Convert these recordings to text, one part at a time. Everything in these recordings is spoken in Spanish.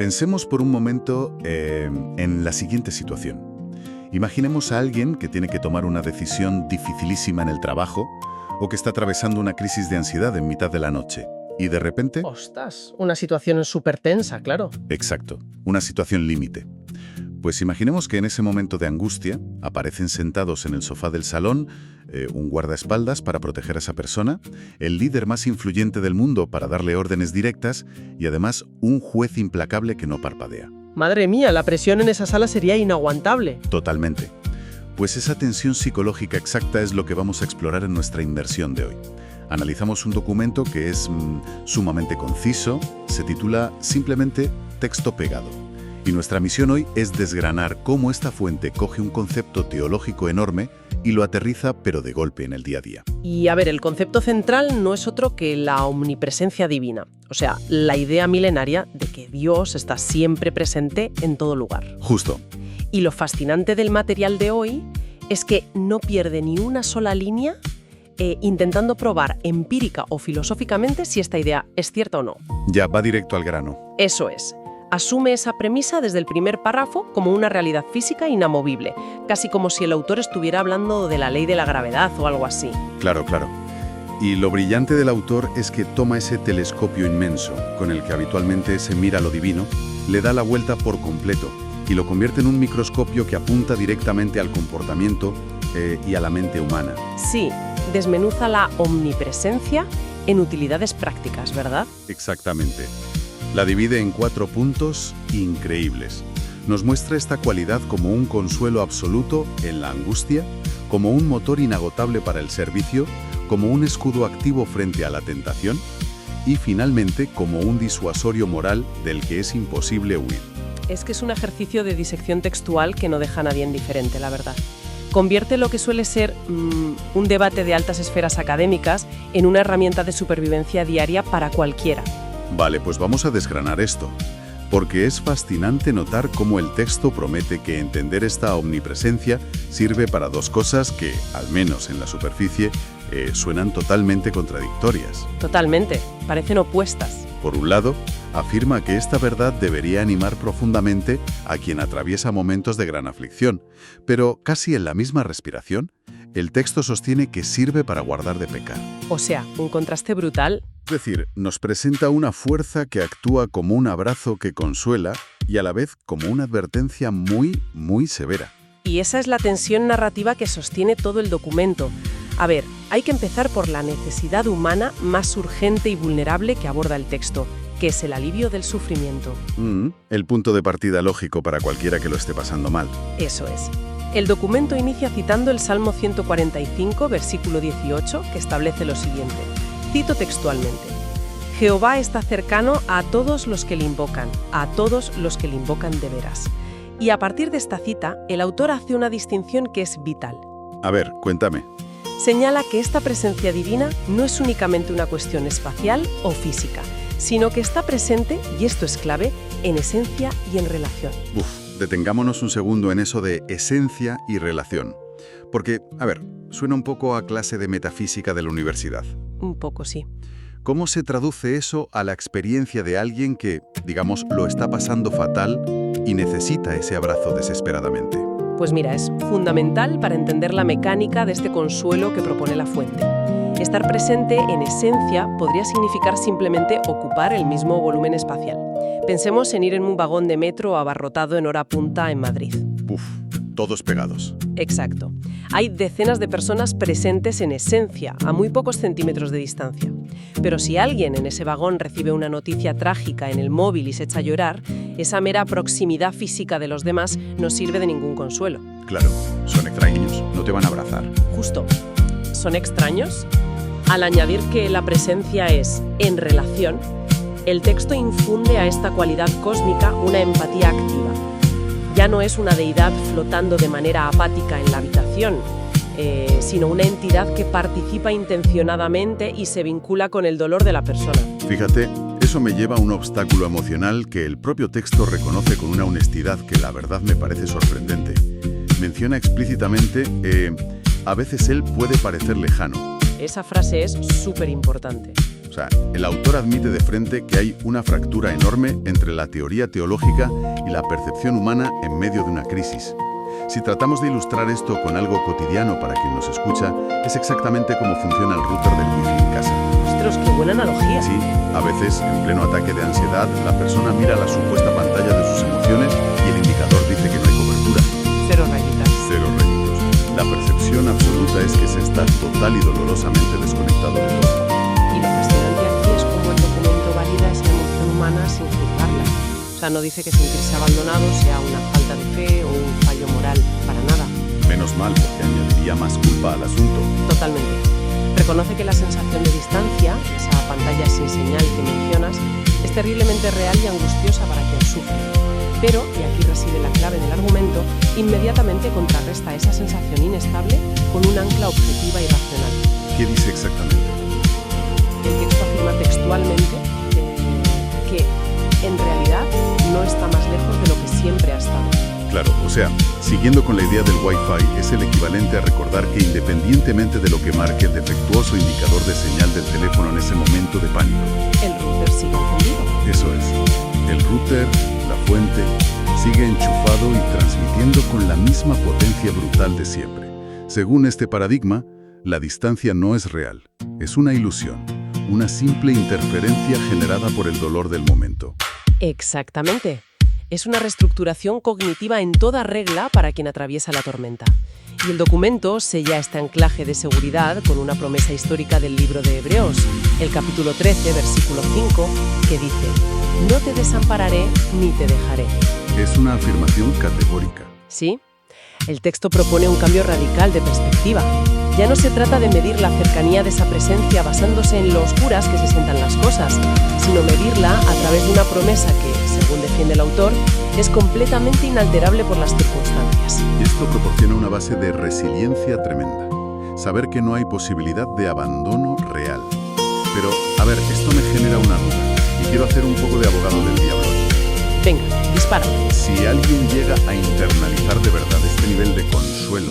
Pensemos por un momento en la siguiente situación. Imaginemos a alguien que tiene que tomar una decisión dificilísima en el trabajo o que está atravesando una crisis de ansiedad en mitad de la noche. Y de repente... ¡Ostras! Una situación súper tensa, claro. Exacto, una situación límite. Pues imaginemos que en ese momento de angustia aparecen sentados en el sofá del salón un guardaespaldas para proteger a esa persona, el líder más influyente del mundo para darle órdenes directas y además un juez implacable que no parpadea. Madre mía, la presión en esa sala sería inaguantable. Totalmente. Pues esa tensión psicológica exacta es lo que vamos a explorar en nuestra inmersión de hoy. Analizamos un documento que es sumamente conciso, se titula simplemente Texto pegado. Y nuestra misión hoy es desgranar cómo esta fuente coge un concepto teológico enorme y lo aterriza, pero de golpe, en el día a día. Y a ver, el concepto central no es otro que la omnipresencia divina. O sea, la idea milenaria de que Dios está siempre presente en todo lugar. Justo. Y lo fascinante del material de hoy es que no pierde ni una sola línea intentando probar empírica o filosóficamente si esta idea es cierta o no. Ya, va directo al grano. Eso es. Asume esa premisa desde el primer párrafo como una realidad física inamovible, casi como si el autor estuviera hablando de la ley de la gravedad o algo así. Claro, claro. Y lo brillante del autor es que toma ese telescopio inmenso, con el que habitualmente se mira lo divino, le da la vuelta por completo y lo convierte en un microscopio que apunta directamente al comportamiento y a la mente humana. Sí, desmenuza la omnipresencia en utilidades prácticas, ¿verdad? Exactamente. La divide en 4 puntos increíbles. Nos muestra esta cualidad como un consuelo absoluto en la angustia, como un motor inagotable para el servicio, como un escudo activo frente a la tentación y, finalmente, como un disuasorio moral del que es imposible huir. Es que es un ejercicio de disección textual que no deja a nadie indiferente, la verdad. Convierte lo que suele ser un debate de altas esferas académicas en una herramienta de supervivencia diaria para cualquiera. Vale, pues vamos a desgranar esto, porque es fascinante notar cómo el texto promete que entender esta omnipresencia sirve para 2 cosas que, al menos en la superficie, suenan totalmente contradictorias. Totalmente, parecen opuestas. Por un lado, afirma que esta verdad debería animar profundamente a quien atraviesa momentos de gran aflicción, pero casi en la misma respiración, el texto sostiene que sirve para guardar de pecar. O sea, un contraste brutal. Es decir, nos presenta una fuerza que actúa como un abrazo que consuela y a la vez como una advertencia muy, muy severa. Y esa es la tensión narrativa que sostiene todo el documento. A ver, hay que empezar por la necesidad humana más urgente y vulnerable que aborda el texto, que es el alivio del sufrimiento. El punto de partida lógico para cualquiera que lo esté pasando mal. Eso es. El documento inicia citando el Salmo 145, versículo 18, que establece lo siguiente. Cito textualmente. Jehová está cercano a todos los que le invocan, a todos los que le invocan de veras. Y a partir de esta cita, el autor hace una distinción que es vital. A ver, cuéntame. Señala que esta presencia divina no es únicamente una cuestión espacial o física, sino que está presente, y esto es clave, en esencia y en relación. Detengámonos un segundo en eso de esencia y relación. Porque, a ver, suena un poco a clase de metafísica de la universidad. Un poco, sí. ¿Cómo se traduce eso a la experiencia de alguien que, digamos, lo está pasando fatal y necesita ese abrazo desesperadamente? Pues mira, es fundamental para entender la mecánica de este consuelo que propone la fuente. Estar presente, en esencia, podría significar simplemente ocupar el mismo volumen espacial. Pensemos en ir en un vagón de metro abarrotado en hora punta en Madrid. Todos pegados. Exacto. Hay decenas de personas presentes en esencia, a muy pocos centímetros de distancia. Pero si alguien en ese vagón recibe una noticia trágica en el móvil y se echa a llorar, esa mera proximidad física de los demás no sirve de ningún consuelo. Claro, son extraños, no te van a abrazar. Justo. ¿Son extraños? Al añadir que la presencia es en relación, el texto infunde a esta cualidad cósmica una empatía activa. Ya no es una deidad flotando de manera apática en la habitación, sino una entidad que participa intencionadamente y se vincula con el dolor de la persona. Fíjate, eso me lleva a un obstáculo emocional que el propio texto reconoce con una honestidad que la verdad me parece sorprendente. Menciona explícitamente, a veces él puede parecer lejano. Esa frase es súper importante. O sea, el autor admite de frente que hay una fractura enorme entre la teoría teológica y la percepción humana en medio de una crisis. Si tratamos de ilustrar esto con algo cotidiano para quien nos escucha, es exactamente cómo funciona el router del wifi en casa. Ostras, qué buena analogía. Sí, a veces, en pleno ataque de ansiedad, la persona mira la supuesta pantalla de sus emociones y el indicador dice que no hay cobertura. Cero rayitas. Cero rayitos. La percepción absoluta es que se está total y dolorosamente desconectado de todo. Y lo fascinante aquí es cómo el documento valida esa emoción humana sin juzgarla. O sea, no dice que sentirse abandonado sea una falta de fe o un fallo moral, para nada. Menos mal, porque añadiría más culpa al asunto. Totalmente. Reconoce que la sensación de distancia, esa pantalla sin señal que mencionas, es terriblemente real y angustiosa para quien sufre. Pero, y aquí reside la clave del argumento, inmediatamente contrarresta esa sensación inestable con un ancla objetiva y racional. ¿Qué dice exactamente? El texto afirma textualmente que, en realidad, no está más lejos de lo que siempre ha estado. Claro, o sea, siguiendo con la idea del Wi-Fi, es el equivalente a recordar que independientemente de lo que marque el defectuoso indicador de señal del teléfono en ese momento de pánico, el router sigue encendido. Eso es. El router, la fuente, sigue enchufado y transmitiendo con la misma potencia brutal de siempre. Según este paradigma, la distancia no es real, es una ilusión, una simple interferencia generada por el dolor del momento. Exactamente. Es una reestructuración cognitiva en toda regla para quien atraviesa la tormenta. Y el documento sella este anclaje de seguridad con una promesa histórica del libro de Hebreos, el capítulo 13, versículo 5, que dice: «No te desampararé ni te dejaré». Es una afirmación categórica. ¿Sí? El texto propone un cambio radical de perspectiva. Ya no se trata de medir la cercanía de esa presencia basándose en lo oscuras que se sientan las cosas, sino medirla a través de una promesa que, según defiende el autor, es completamente inalterable por las circunstancias. Y esto proporciona una base de resiliencia tremenda. Saber que no hay posibilidad de abandono real. Pero, a ver, esto me genera una duda. Y quiero hacer un poco de abogado del diablo. Venga, dispara. Si alguien llega a internalizar de verdad este nivel de consuelo,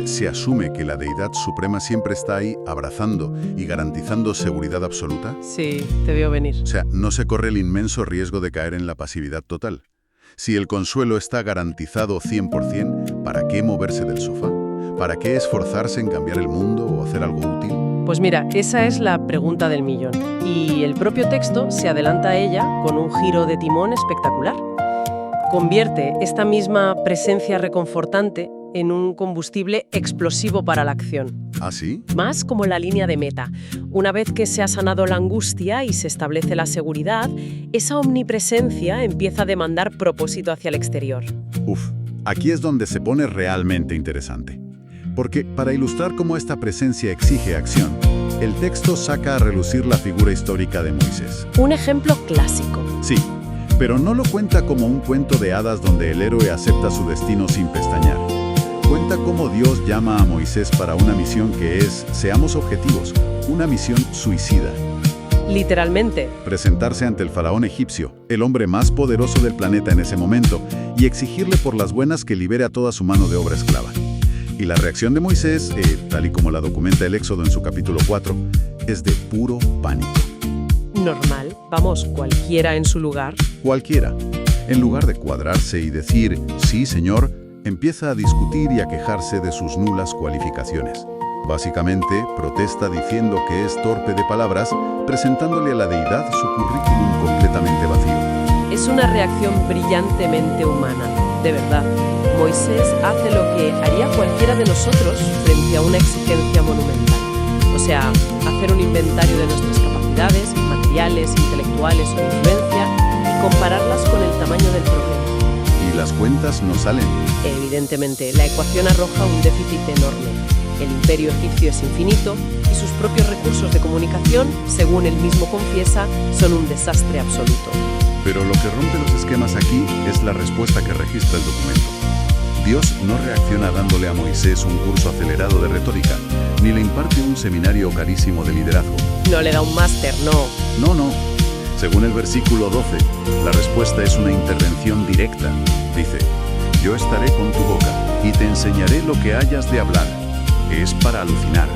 se asume que la deidad suprema siempre está ahí abrazando y garantizando seguridad absoluta. Sí, te veo venir. O sea, no se corre el inmenso riesgo de caer en la pasividad total. Si el consuelo está garantizado 100%, ¿para qué moverse del sofá? ¿Para qué esforzarse en cambiar el mundo o hacer algo útil? Pues mira, esa es la pregunta del millón. Y el propio texto se adelanta a ella con un giro de timón espectacular. Convierte esta misma presencia reconfortante en un combustible explosivo para la acción. ¿Ah, sí? Más como la línea de meta. Una vez que se ha sanado la angustia y se establece la seguridad, esa omnipresencia empieza a demandar propósito hacia el exterior. Uf, aquí es donde se pone realmente interesante. Porque para ilustrar cómo esta presencia exige acción, el texto saca a relucir la figura histórica de Moisés. Un ejemplo clásico. Sí, pero no lo cuenta como un cuento de hadas donde el héroe acepta su destino sin pestañear. Cuenta cómo Dios llama a Moisés para una misión que es, seamos objetivos, una misión suicida. Literalmente. Presentarse ante el faraón egipcio, el hombre más poderoso del planeta en ese momento, y exigirle por las buenas que libere a toda su mano de obra esclava. Y la reacción de Moisés, tal y como la documenta el Éxodo en su capítulo 4, es de puro pánico. Normal, vamos, cualquiera en su lugar. Cualquiera. En lugar de cuadrarse y decir, sí, señor, empieza a discutir y a quejarse de sus nulas cualificaciones. Básicamente, protesta diciendo que es torpe de palabras, presentándole a la deidad su currículum completamente vacío. Es una reacción brillantemente humana, de verdad. Moisés hace lo que haría cualquiera de nosotros frente a una exigencia monumental. O sea, hacer un inventario de nuestras capacidades, materiales, intelectuales o de influencia y compararlas con el tamaño del problema. Y las cuentas no salen. Evidentemente, la ecuación arroja un déficit enorme. El imperio egipcio es infinito y sus propios recursos de comunicación, según él mismo confiesa, son un desastre absoluto. Pero lo que rompe los esquemas aquí es la respuesta que registra el documento. Dios no reacciona dándole a Moisés un curso acelerado de retórica, ni le imparte un seminario carísimo de liderazgo. No le da un máster, no. No. Según el versículo 12, la respuesta es una intervención directa. Dice, yo estaré con tu boca y te enseñaré lo que hayas de hablar. Es para alucinar.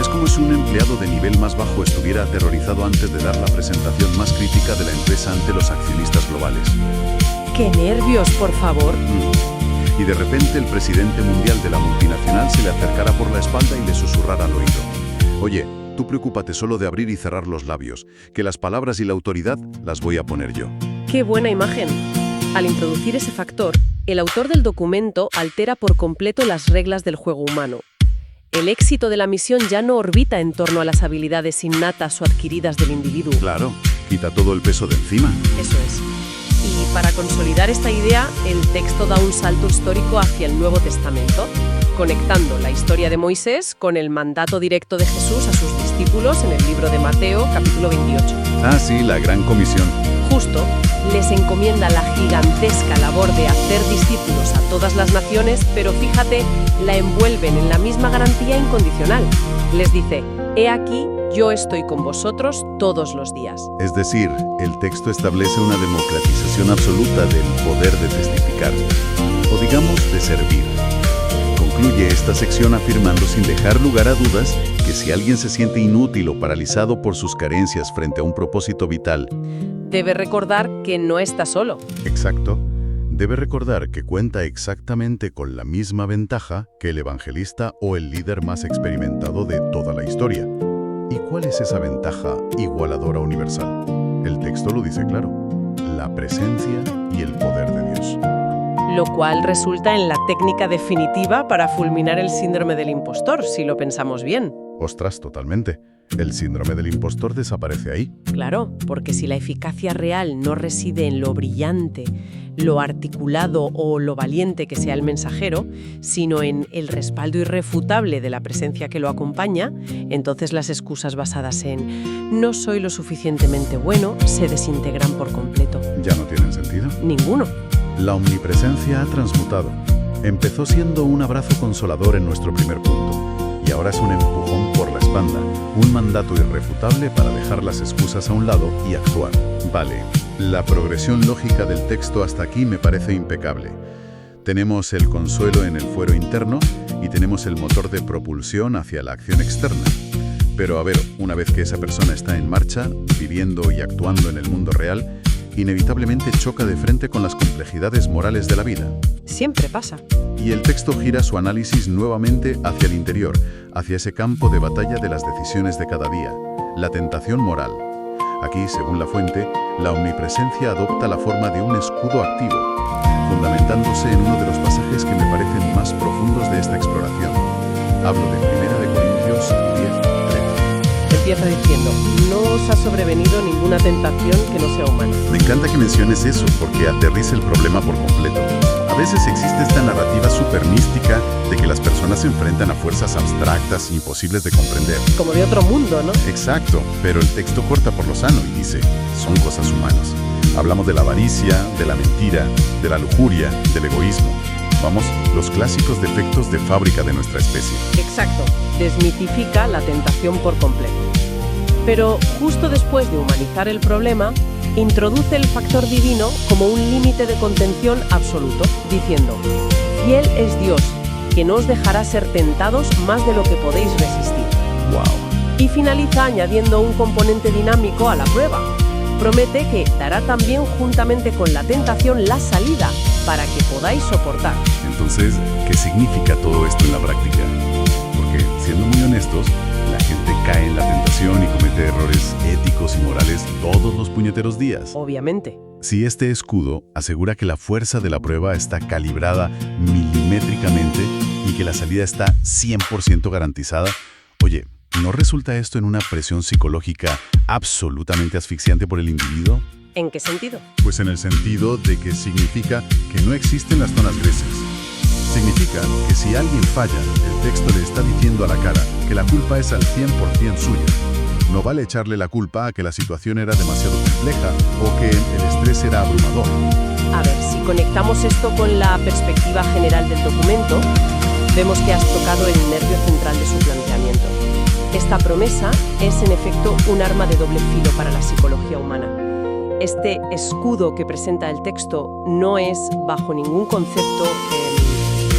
Es como si un empleado de nivel más bajo estuviera aterrorizado antes de dar la presentación más crítica de la empresa ante los accionistas globales. ¡Qué nervios, por favor! Y de repente el presidente mundial de la multinacional se le acercara por la espalda y le susurrara al oído. Oye, tú preocúpate solo de abrir y cerrar los labios, que las palabras y la autoridad las voy a poner yo. ¡Qué buena imagen! Al introducir ese factor, el autor del documento altera por completo las reglas del juego humano. El éxito de la misión ya no orbita en torno a las habilidades innatas o adquiridas del individuo. Claro, quita todo el peso de encima. Eso es. Y para consolidar esta idea, el texto da un salto histórico hacia el Nuevo Testamento, conectando la historia de Moisés con el mandato directo de Jesús a sus discípulos en el libro de Mateo, capítulo 28. Ah, sí, la gran comisión. Justo, les encomienda la gigantesca labor de hacer discípulos a todas las naciones, pero fíjate, la envuelven en la misma garantía incondicional. Les dice, he aquí, yo estoy con vosotros todos los días. Es decir, el texto establece una democratización absoluta del poder de testificar, o digamos, de servir. Concluye esta sección afirmando sin dejar lugar a dudas que si alguien se siente inútil o paralizado por sus carencias frente a un propósito vital, debe recordar que no está solo. Exacto. Debe recordar que cuenta exactamente con la misma ventaja que el evangelista o el líder más experimentado de toda la historia. ¿Y cuál es esa ventaja igualadora universal? El texto lo dice claro: la presencia y el poder de Dios. Lo cual resulta en la técnica definitiva para fulminar el síndrome del impostor, si lo pensamos bien. Ostras, totalmente. El síndrome del impostor desaparece ahí. Claro, porque si la eficacia real no reside en lo brillante, lo articulado o lo valiente que sea el mensajero, sino en el respaldo irrefutable de la presencia que lo acompaña, entonces las excusas basadas en «no soy lo suficientemente bueno» se desintegran por completo. ¿Ya no tienen sentido? Ninguno. La omnipresencia ha transmutado. Empezó siendo un abrazo consolador en nuestro primer punto, y ahora es un empujón por la espalda, un mandato irrefutable para dejar las excusas a un lado y actuar. Vale, la progresión lógica del texto hasta aquí me parece impecable. Tenemos el consuelo en el fuero interno y tenemos el motor de propulsión hacia la acción externa. Pero a ver, una vez que esa persona está en marcha, viviendo y actuando en el mundo real, inevitablemente choca de frente con las complejidades morales de la vida. Siempre pasa. Y el texto gira su análisis nuevamente hacia el interior, hacia ese campo de batalla de las decisiones de cada día, la tentación moral. Aquí, según la fuente, la omnipresencia adopta la forma de un escudo activo, fundamentándose en uno de los pasajes que me parecen más profundos de esta exploración. Hablo de 1 Corintios 10:13. Empieza diciendo, no os ha sobrevenido ninguna tentación que no sea humana. Me encanta que menciones eso porque aterriza el problema por completo. A veces existe esta narrativa súper mística de que las personas se enfrentan a fuerzas abstractas e imposibles de comprender. Como de otro mundo, ¿no? Exacto, pero el texto corta por lo sano y dice, son cosas humanas. Hablamos de la avaricia, de la mentira, de la lujuria, del egoísmo. Vamos, los clásicos defectos de fábrica de nuestra especie. Exacto, desmitifica la tentación por completo. Pero justo después de humanizar el problema, introduce el factor divino como un límite de contención absoluto, diciendo, fiel es Dios, que no os dejará ser tentados más de lo que podéis resistir. ¡Wow! Y finaliza añadiendo un componente dinámico a la prueba. Promete que dará también juntamente con la tentación la salida para que podáis soportar. Entonces, ¿qué significa todo esto en la práctica? Porque, siendo muy honestos, la gente cae en la tentación y comete errores éticos y morales todos los puñeteros días. Obviamente. Si este escudo asegura que la fuerza de la prueba está calibrada milimétricamente y que la salida está 100% garantizada, oye, ¿no resulta esto en una presión psicológica absolutamente asfixiante por el individuo? ¿En qué sentido? Pues en el sentido de que significa que no existen las zonas grises. Significa que si alguien falla, el texto le está diciendo a la cara que la culpa es al 100% suya. No vale echarle la culpa a que la situación era demasiado compleja o que el estrés era abrumador. A ver, si conectamos esto con la perspectiva general del documento, vemos que has tocado el nervio central de su planteamiento. Esta promesa es, en efecto, un arma de doble filo para la psicología humana. Este escudo que presenta el texto no es, bajo ningún concepto,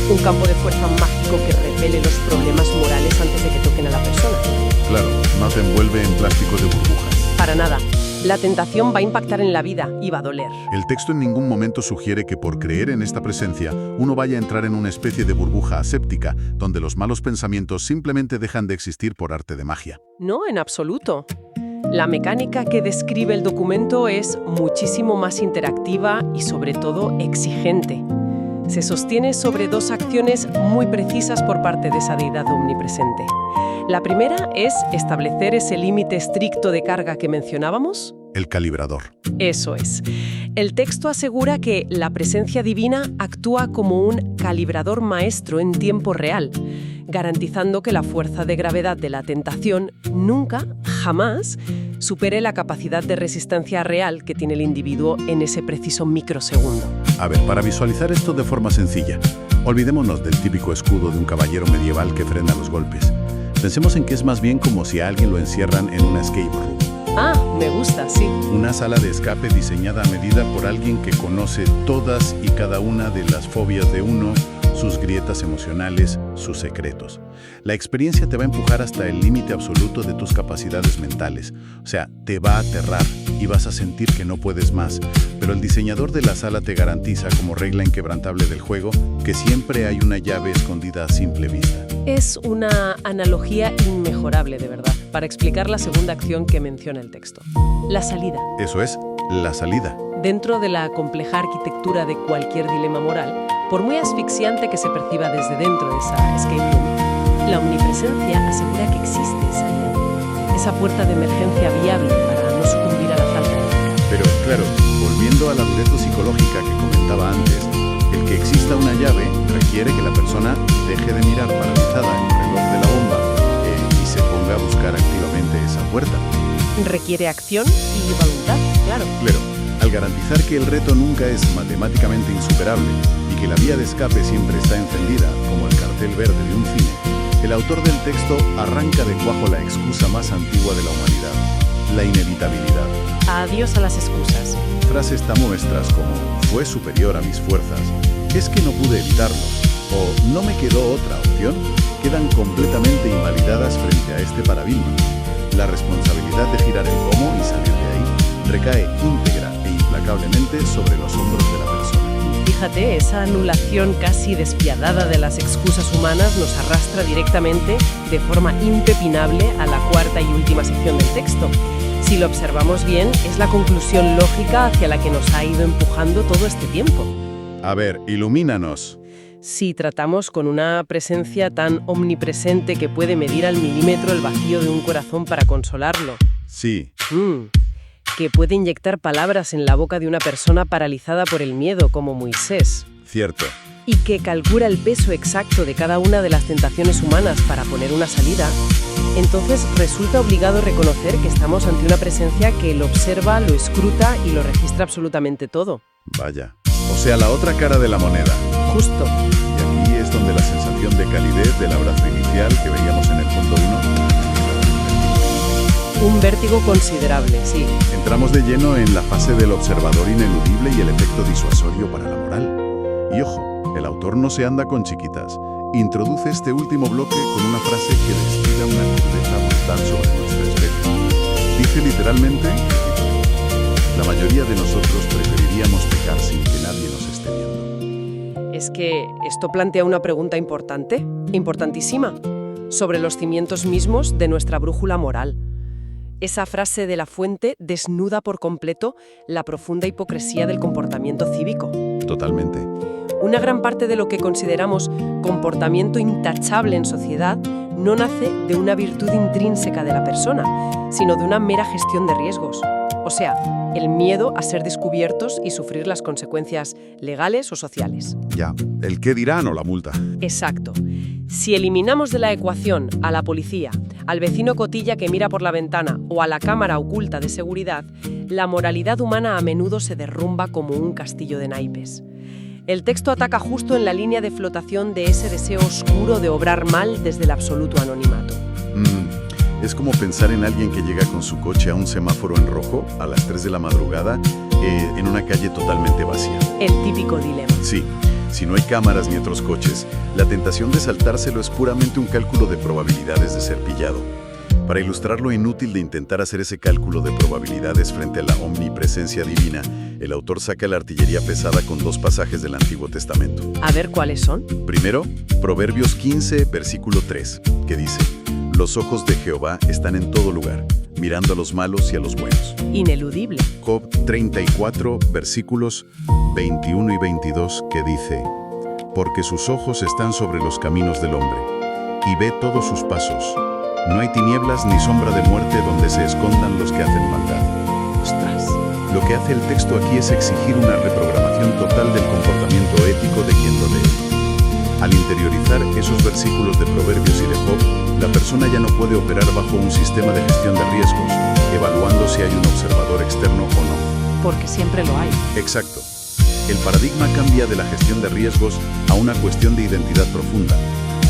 un campo de fuerza mágico que repele los problemas morales antes de que toquen a la persona. Claro, no te envuelve en plástico de burbujas. Para nada. La tentación va a impactar en la vida y va a doler. El texto en ningún momento sugiere que por creer en esta presencia uno vaya a entrar en una especie de burbuja aséptica, donde los malos pensamientos simplemente dejan de existir por arte de magia. No, en absoluto. La mecánica que describe el documento es muchísimo más interactiva y sobre todo exigente. Se sostiene sobre dos acciones muy precisas por parte de esa deidad omnipresente. La primera es establecer ese límite estricto de carga que mencionábamos. El calibrador. Eso es. El texto asegura que la presencia divina actúa como un calibrador maestro en tiempo real, garantizando que la fuerza de gravedad de la tentación nunca, jamás, supere la capacidad de resistencia real que tiene el individuo en ese preciso microsegundo. A ver, para visualizar esto de forma sencilla, olvidémonos del típico escudo de un caballero medieval que frena los golpes. Pensemos en que es más bien como si a alguien lo encierran en una escape room. Ah, me gusta, sí. Una sala de escape diseñada a medida por alguien que conoce todas y cada una de las fobias de uno, sus grietas emocionales, sus secretos. La experiencia te va a empujar hasta el límite absoluto de tus capacidades mentales. O sea, te va a aterrar y vas a sentir que no puedes más. Pero el diseñador de la sala te garantiza, como regla inquebrantable del juego, que siempre hay una llave escondida a simple vista. Es una analogía inmejorable, de verdad, para explicar la segunda acción que menciona el texto. La salida. Eso es, la salida. Dentro de la compleja arquitectura de cualquier dilema moral, por muy asfixiante que se perciba desde dentro de esa escape room, la omnipresencia asegura que existe esa puerta de emergencia viable para no sucumbir al asalto. Pero claro, volviendo a la dureza psicológica que comentaba antes, el que exista una llave requiere que la persona deje de mirar paralizada el reloj de la bomba y se ponga a buscar activamente esa puerta. Requiere acción y voluntad, claro. Claro, al garantizar que el reto nunca es matemáticamente insuperable y que la vía de escape siempre está encendida, como el cartel verde de un cine, el autor del texto arranca de cuajo la excusa más antigua de la humanidad, la inevitabilidad. Adiós a las excusas. Frases tan muestras como «fue superior a mis fuerzas», «es que no pude evitarlo» o «no me quedó otra opción» quedan completamente invalidadas frente a este paradigma. La responsabilidad de girar el pomo y salir de ahí recae íntegra e implacablemente sobre los hombros de la persona. Fíjate, esa anulación casi despiadada de las excusas humanas nos arrastra directamente, de forma impepinable, a la cuarta y última sección del texto. Si lo observamos bien, es la conclusión lógica hacia la que nos ha ido empujando todo este tiempo. A ver, ilumínanos. Si tratamos con una presencia tan omnipresente que puede medir al milímetro el vacío de un corazón para consolarlo. Sí. Que puede inyectar palabras en la boca de una persona paralizada por el miedo, como Moisés. Cierto. Y que calcula el peso exacto de cada una de las tentaciones humanas para poner una salida, entonces resulta obligado reconocer que estamos ante una presencia que lo observa, lo escruta y lo registra absolutamente todo. Vaya. O sea, la otra cara de la moneda. Justo. Y aquí es donde la sensación de calidez del abrazo inicial que veíamos en el punto 1... Un vértigo considerable, sí. Entramos de lleno en la fase del observador ineludible y el efecto disuasorio para la moral. Y ojo, el autor no se anda con chiquitas. Introduce este último bloque con una frase que destila una crudeza brutal sobre nuestra especie. Dice literalmente, la mayoría de nosotros preferiríamos pecar sin que nadie nos esté viendo. Es que esto plantea una pregunta importante, importantísima, sobre los cimientos mismos de nuestra brújula moral. Esa frase de La Fuente desnuda por completo la profunda hipocresía del comportamiento cívico. Totalmente. Una gran parte de lo que consideramos comportamiento intachable en sociedad no nace de una virtud intrínseca de la persona, sino de una mera gestión de riesgos. O sea, el miedo a ser descubiertos y sufrir las consecuencias legales o sociales. Ya, el qué dirán o la multa. Exacto. Si eliminamos de la ecuación a la policía, al vecino cotilla que mira por la ventana o a la cámara oculta de seguridad, la moralidad humana a menudo se derrumba como un castillo de naipes. El texto ataca justo en la línea de flotación de ese deseo oscuro de obrar mal desde el absoluto anonimato. Es como pensar en alguien que llega con su coche a un semáforo en rojo a las 3 de la madrugada en una calle totalmente vacía. El típico dilema. Sí. Si no hay cámaras ni otros coches, la tentación de saltárselo es puramente un cálculo de probabilidades de ser pillado. Para ilustrar lo inútil de intentar hacer ese cálculo de probabilidades frente a la omnipresencia divina, el autor saca la artillería pesada con 2 pasajes del Antiguo Testamento. A ver, ¿cuáles son? Primero, Proverbios 15, versículo 3, que dice: «Los ojos de Jehová están en todo lugar, mirando a los malos y a los buenos». Ineludible. Job 34, versículos 21 y 22, que dice: «Porque sus ojos están sobre los caminos del hombre, y ve todos sus pasos. No hay tinieblas ni sombra de muerte donde se escondan los que hacen maldad». ¡Ostras! Lo que hace el texto aquí es exigir una reprogramación total del comportamiento ético de quien lo lee. Al interiorizar esos versículos de Proverbios y de Job, la persona ya no puede operar bajo un sistema de gestión de riesgos, evaluando si hay un observador externo o no. Porque siempre lo hay. Exacto. El paradigma cambia de la gestión de riesgos a una cuestión de identidad profunda.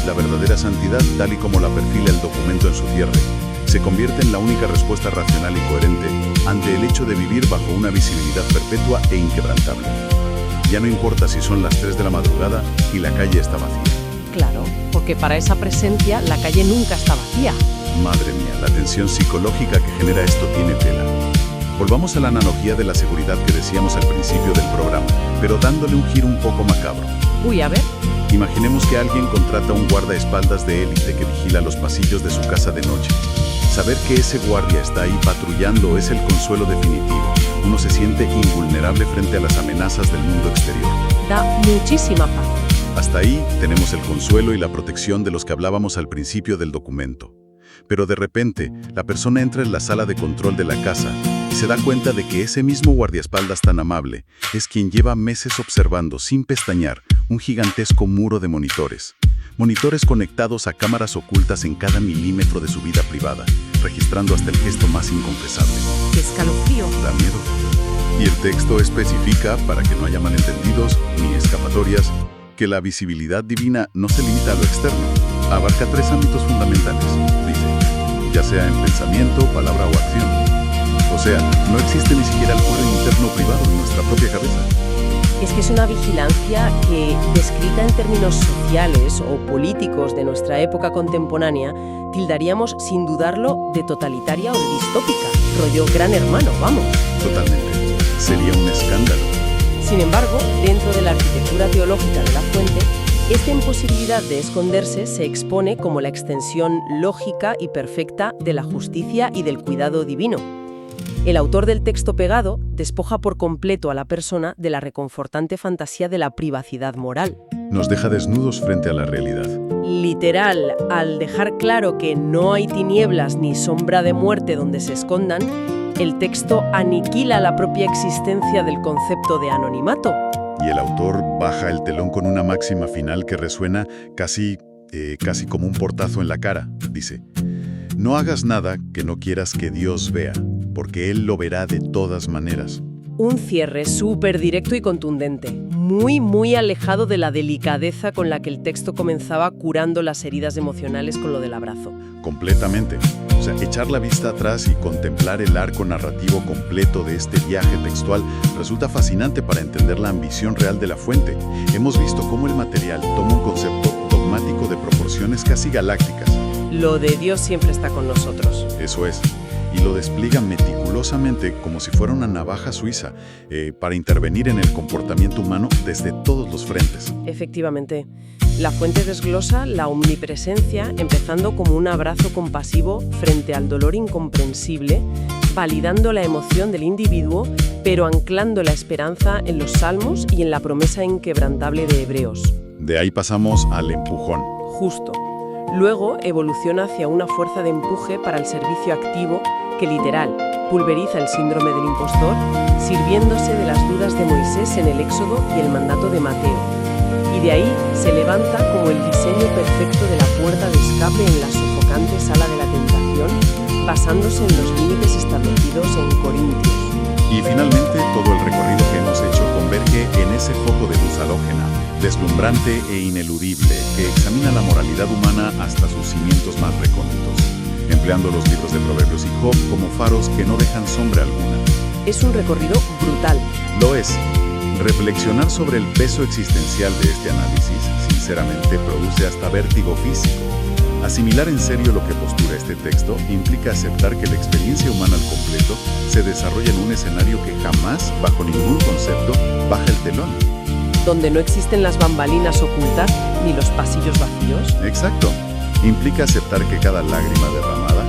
La verdadera santidad, tal y como la perfila el documento en su cierre, se convierte en la única respuesta racional y coherente ante el hecho de vivir bajo una visibilidad perpetua e inquebrantable. Ya no importa si son las 3 de la madrugada y la calle está vacía. Claro, porque para esa presencia la calle nunca está vacía. Madre mía, la tensión psicológica que genera esto tiene tela. Volvamos a la analogía de la seguridad que decíamos al principio del programa, pero dándole un giro un poco macabro. Uy, a ver. Imaginemos que alguien contrata a un guardaespaldas de élite que vigila los pasillos de su casa de noche. Saber que ese guardia está ahí patrullando es el consuelo definitivo. Uno se siente invulnerable frente a las amenazas del mundo exterior. Da muchísima paz. Hasta ahí tenemos el consuelo y la protección de los que hablábamos al principio del documento. Pero de repente, la persona entra en la sala de control de la casa y se da cuenta de que ese mismo guardaespaldas tan amable es quien lleva meses observando sin pestañear un gigantesco muro de monitores. Monitores conectados a cámaras ocultas en cada milímetro de su vida privada, registrando hasta el gesto más inconfesable. ¡Qué escalofrío! Da miedo. Y el texto especifica, para que no haya malentendidos ni escapatorias, que la visibilidad divina no se limita a lo externo. Abarca 3 ámbitos fundamentales, dice, ya sea en pensamiento, palabra o acción. O sea, no existe ni siquiera el fuero interno privado en nuestra propia cabeza. Es que es una vigilancia que, descrita en términos sociales o políticos de nuestra época contemporánea, tildaríamos sin dudarlo de totalitaria o de distópica. Rollo Gran Hermano, vamos. Totalmente. Sería un escándalo. Sin embargo, dentro de la arquitectura teológica de la fuente, esta imposibilidad de esconderse se expone como la extensión lógica y perfecta de la justicia y del cuidado divino. El autor del texto pegado despoja por completo a la persona de la reconfortante fantasía de la privacidad moral. Nos deja desnudos frente a la realidad. Literal, al dejar claro que no hay tinieblas ni sombra de muerte donde se escondan, el texto aniquila la propia existencia del concepto de anonimato. Y el autor baja el telón con una máxima final que resuena casi como un portazo en la cara. Dice: no hagas nada que no quieras que Dios vea, porque Él lo verá de todas maneras. Un cierre súper directo y contundente, muy alejado de la delicadeza con la que el texto comenzaba curando las heridas emocionales con lo del abrazo. Completamente. O sea, echar la vista atrás y contemplar el arco narrativo completo de este viaje textual resulta fascinante para entender la ambición real de la fuente. Hemos visto cómo el material toma un concepto dogmático de proporciones casi galácticas. Lo de Dios siempre está con nosotros. Eso es. Y lo despliega meticulosamente como si fuera una navaja suiza para intervenir en el comportamiento humano desde todos los frentes. Efectivamente. La fuente desglosa la omnipresencia empezando como un abrazo compasivo frente al dolor incomprensible, validando la emoción del individuo, pero anclando la esperanza en los salmos y en la promesa inquebrantable de Hebreos. De ahí pasamos al empujón. Justo. Luego evoluciona hacia una fuerza de empuje para el servicio activo que literal pulveriza el síndrome del impostor, sirviéndose de las dudas de Moisés en el Éxodo y el mandato de Mateo. Y de ahí se levanta como el diseño perfecto de la puerta de escape en la sofocante sala de la tentación, basándose en los límites establecidos en Corintios. Y finalmente, todo el recorrido que hemos hecho converge en ese foco de luz halógena, deslumbrante e ineludible, que examina la moralidad humana hasta sus cimientos más recónditos, empleando los libros de Proverbios y Job como faros que no dejan sombra alguna. Es un recorrido brutal. Lo es. Reflexionar sobre el peso existencial de este análisis, sinceramente, produce hasta vértigo físico. Asimilar en serio lo que postula este texto implica aceptar que la experiencia humana al completo se desarrolla en un escenario que jamás, bajo ningún concepto, baja el telón. Donde no existen las bambalinas ocultas ni los pasillos vacíos. Exacto. Implica aceptar que cada lágrima derramada,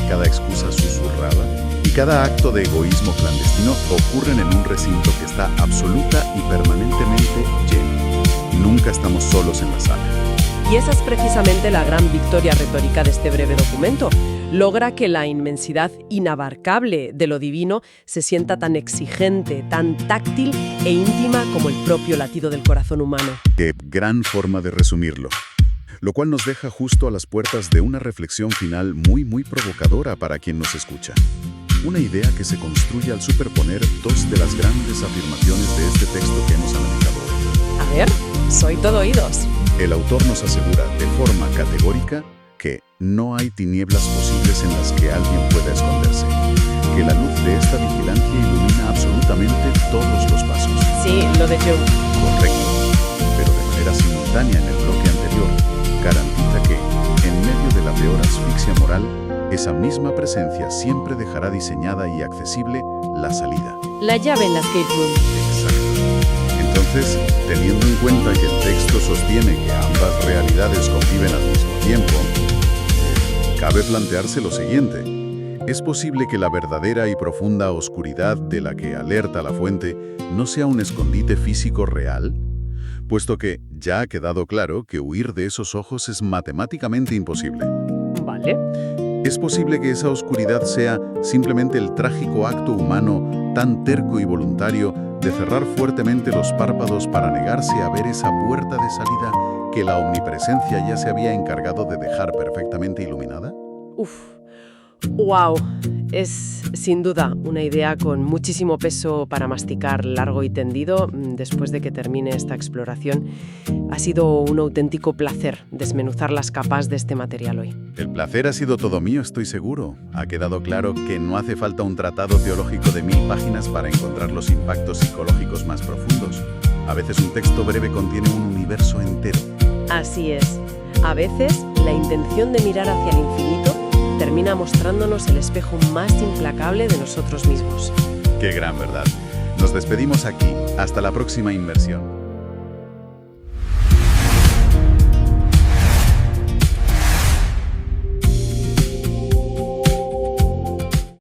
cada excusa susurrada y cada acto de egoísmo clandestino ocurren en un recinto que está absoluta y permanentemente lleno. Nunca estamos solos en la sala. Y esa es precisamente la gran victoria retórica de este breve documento. Logra que la inmensidad inabarcable de lo divino se sienta tan exigente, tan táctil e íntima como el propio latido del corazón humano. Qué gran forma de resumirlo. Lo cual nos deja justo a las puertas de una reflexión final muy provocadora para quien nos escucha. Una idea que se construye al superponer dos de las grandes afirmaciones de este texto que hemos analizado hoy. A ver, soy todo oídos. El autor nos asegura de forma categórica que no hay tinieblas posibles en las que alguien pueda esconderse, que la luz de esta vigilancia ilumina absolutamente todos los pasos. Sí, lo de Jung. Correcto, pero de manera simultánea en el bloque anterior, garantiza que, en medio de la peor asfixia moral, esa misma presencia siempre dejará diseñada y accesible la salida. La llave en la escape room. Exacto. Entonces, teniendo en cuenta que el texto sostiene que ambas realidades conviven al mismo tiempo, cabe plantearse lo siguiente. ¿Es posible que la verdadera y profunda oscuridad de la que alerta la fuente no sea un escondite físico real? Puesto que ya ha quedado claro que huir de esos ojos es matemáticamente imposible. Vale. ¿Es posible que esa oscuridad sea simplemente el trágico acto humano tan terco y voluntario de cerrar fuertemente los párpados para negarse a ver esa puerta de salida que la omnipresencia ya se había encargado de dejar perfectamente iluminada? ¡Wow! Es sin duda una idea con muchísimo peso para masticar largo y tendido después de que termine esta exploración. Ha sido un auténtico placer desmenuzar las capas de este material hoy. El placer ha sido todo mío, estoy seguro. Ha quedado claro que no hace falta un tratado teológico de 1000 páginas para encontrar los impactos psicológicos más profundos. A veces un texto breve contiene un universo entero. Así es. A veces la intención de mirar hacia el infinito termina mostrándonos el espejo más implacable de nosotros mismos. ¡Qué gran verdad! Nos despedimos aquí. Hasta la próxima inmersión.